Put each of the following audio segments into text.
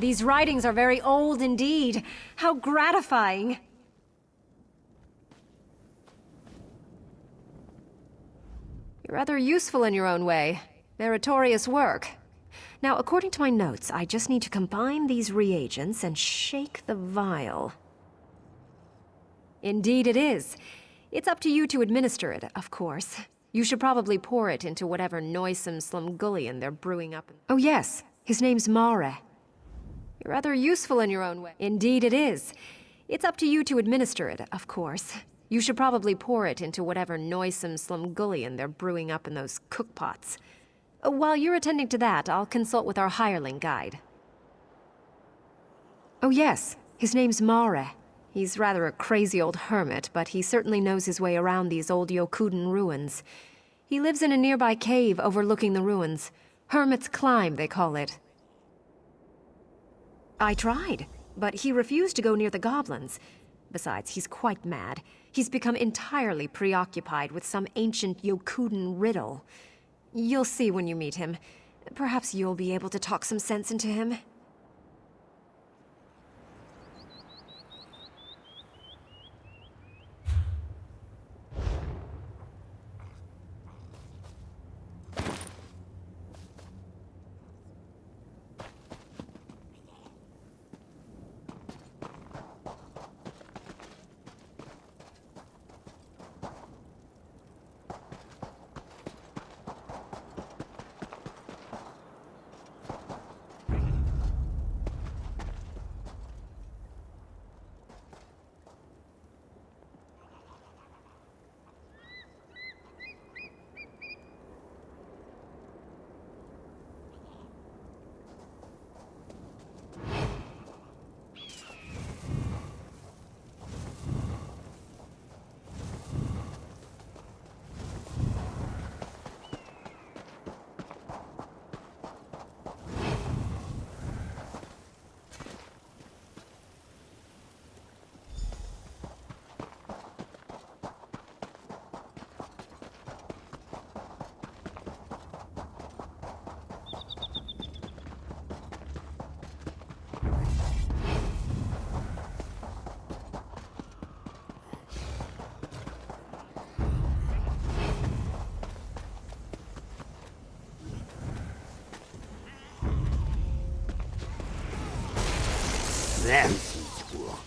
These writings are very old indeed. How gratifying. You're rather useful in your own way. Meritorious work. Now, according to my notes, I just need to combine these reagents and shake the vial. Indeed it is. It's up to you to administer it, of course. You should probably pour it into whatever noisome slumgullion they're brewing up. Oh yes, his name's Mare. You're rather useful in your own way. Indeed it is. It's up to you to administer it, of course. You should probably pour it into whatever noisome slumgullion they're brewing up in those cookpots. While you're attending to that, I'll consult with our hireling guide. Oh yes, his name's Mare. He's rather a crazy old hermit, but he certainly knows his way around these old Yokuden ruins. He lives in a nearby cave overlooking the ruins. Hermit's Climb, they call it. I tried, but he refused to go near the goblins. Besides, he's quite mad. He's become entirely preoccupied with some ancient Yokuden riddle. You'll see when you meet him. Perhaps you'll be able to talk some sense into him. That's work.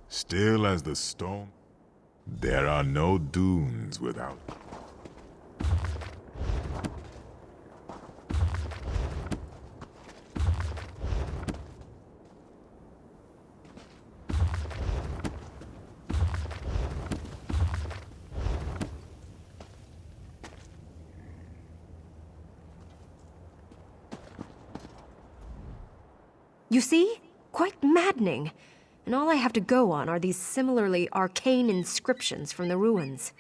Still as the storm, there are no dunes without. You see? Quite maddening. And all I have to go on are these similarly arcane inscriptions from the ruins.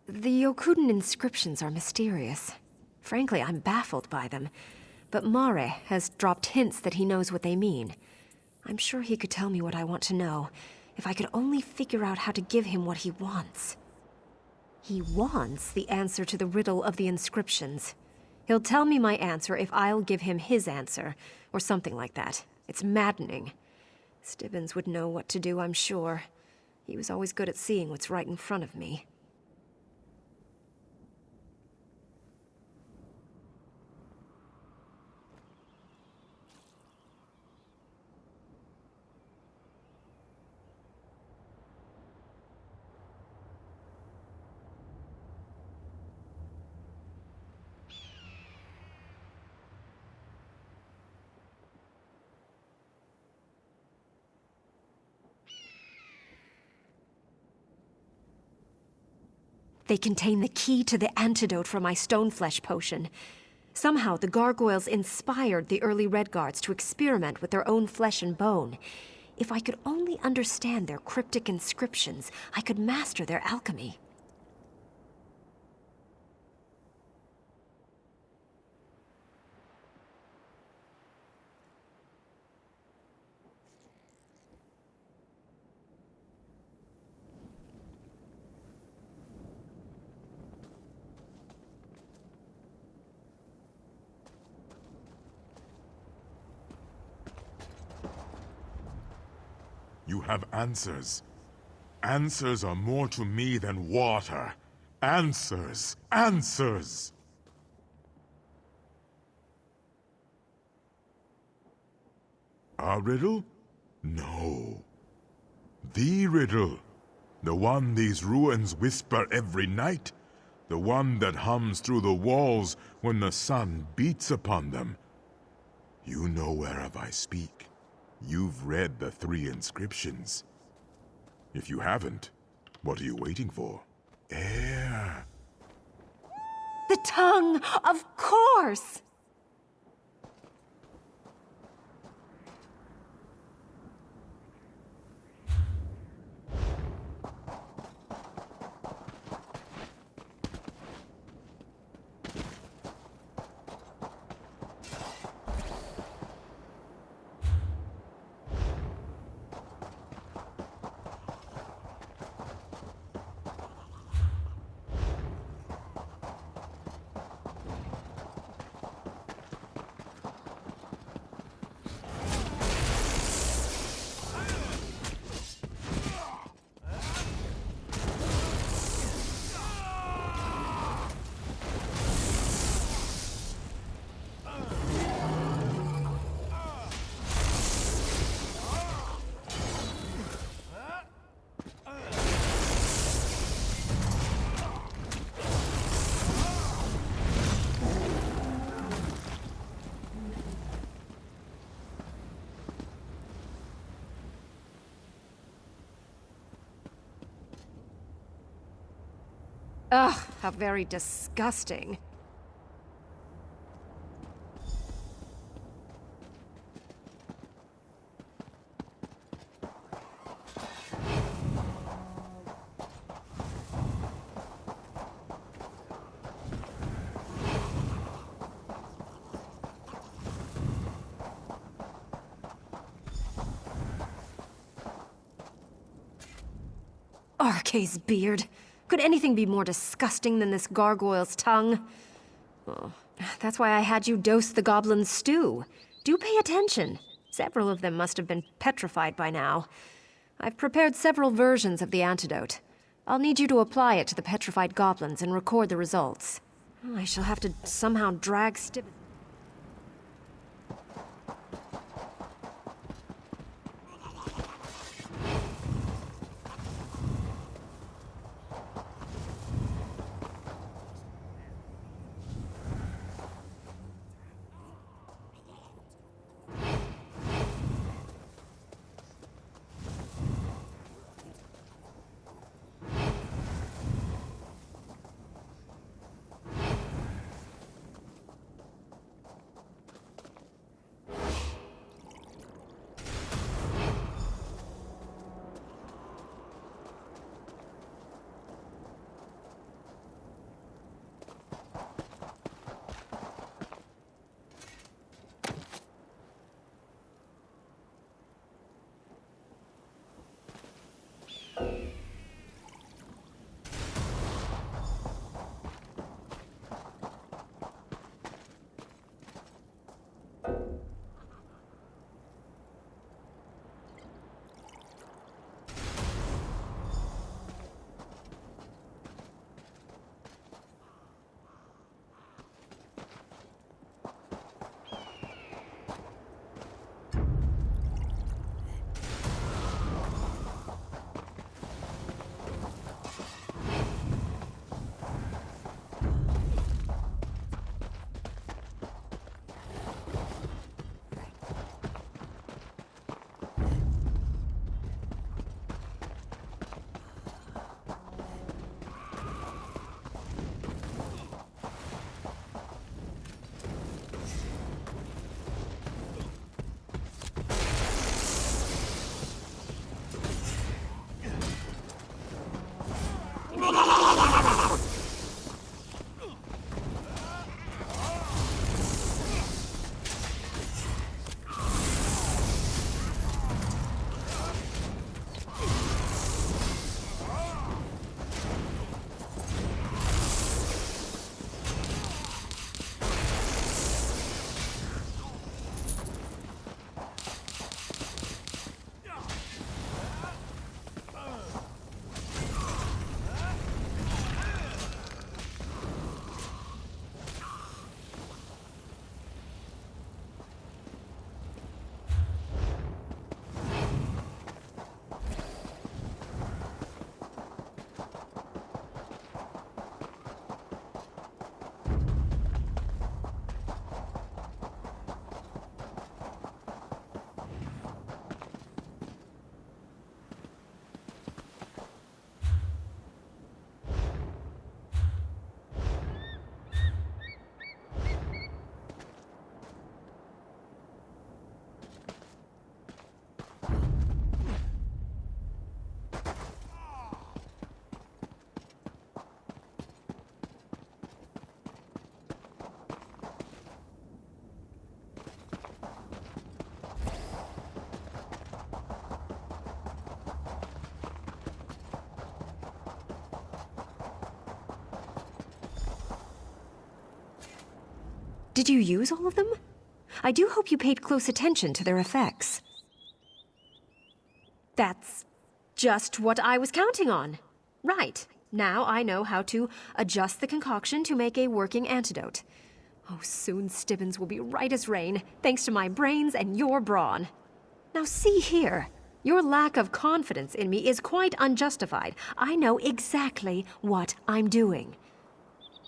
The Yokuden inscriptions are mysterious. Frankly, I'm baffled by them. But Mare has dropped hints that he knows what they mean. I'm sure he could tell me what I want to know, if I could only figure out how to give him what he wants. He wants the answer to the riddle of the inscriptions. He'll tell me my answer if I'll give him his answer, or something like that. It's maddening. Stibbons would know what to do, I'm sure. He was always good at seeing what's right in front of me. They contain the key to the antidote for my stoneflesh potion. Somehow, the gargoyles inspired the early Redguards to experiment with their own flesh and bone. If I could only understand their cryptic inscriptions, I could master their alchemy. You have answers. Answers are more to me than water. Answers! Answers! A riddle? No. The riddle. The one these ruins whisper every night. The one that hums through the walls when the sun beats upon them. You know whereof I speak. You've read the 3 inscriptions. If you haven't, what are you waiting for? Air. The tongue, of course! Ugh, how very disgusting. Arkay's beard. Could anything be more disgusting than this gargoyle's tongue? Oh, that's why I had you dose the goblin's stew. Do pay attention. Several of them must have been petrified by now. I've prepared several versions of the antidote. I'll need you to apply it to the petrified goblins and record the results. I shall have to somehow drag Stibbons. Did you use all of them? I do hope you paid close attention to their effects. That's just what I was counting on. Right. Now I know how to adjust the concoction to make a working antidote. Oh, soon Stibbins will be right as rain, thanks to my brains and your brawn. Now see here. Your lack of confidence in me is quite unjustified. I know exactly what I'm doing.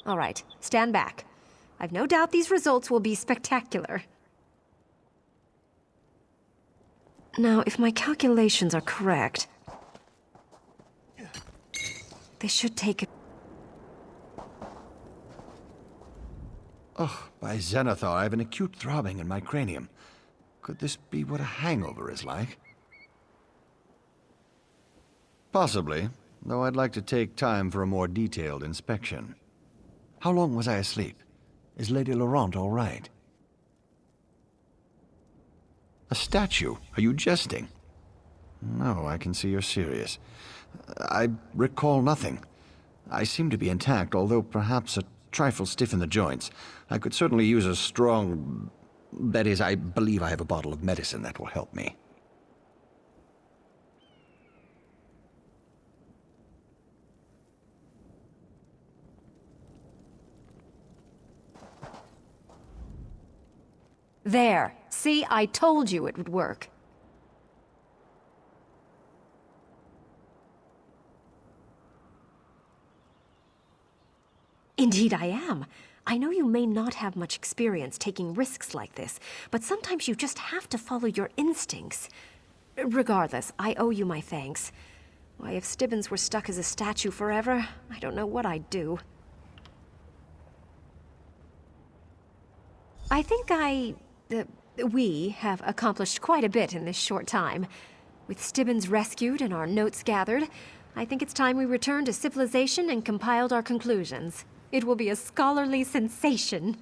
All right, stand back. I've no doubt these results will be spectacular. Now, if my calculations are correct, they should take... Oh, by Xanathar, I have an acute throbbing in my cranium. Could this be what a hangover is like? Possibly, though I'd like to take time for a more detailed inspection. How long was I asleep? Is Lady Laurent all right? A statue? Are you jesting? No, I can see you're serious. I recall nothing. I seem to be intact, although perhaps a trifle stiff in the joints. I could certainly use a strong... That is, I believe I have a bottle of medicine that will help me. There. See, I told you it would work. Indeed I am. I know you may not have much experience taking risks like this, but sometimes you just have to follow your instincts. Regardless, I owe you my thanks. Why, if Stibbins were stuck as a statue forever, I don't know what I'd do. I think we have accomplished quite a bit in this short time. With Stibbins rescued and our notes gathered, I think it's time we returned to civilization and compiled our conclusions. It will be a scholarly sensation.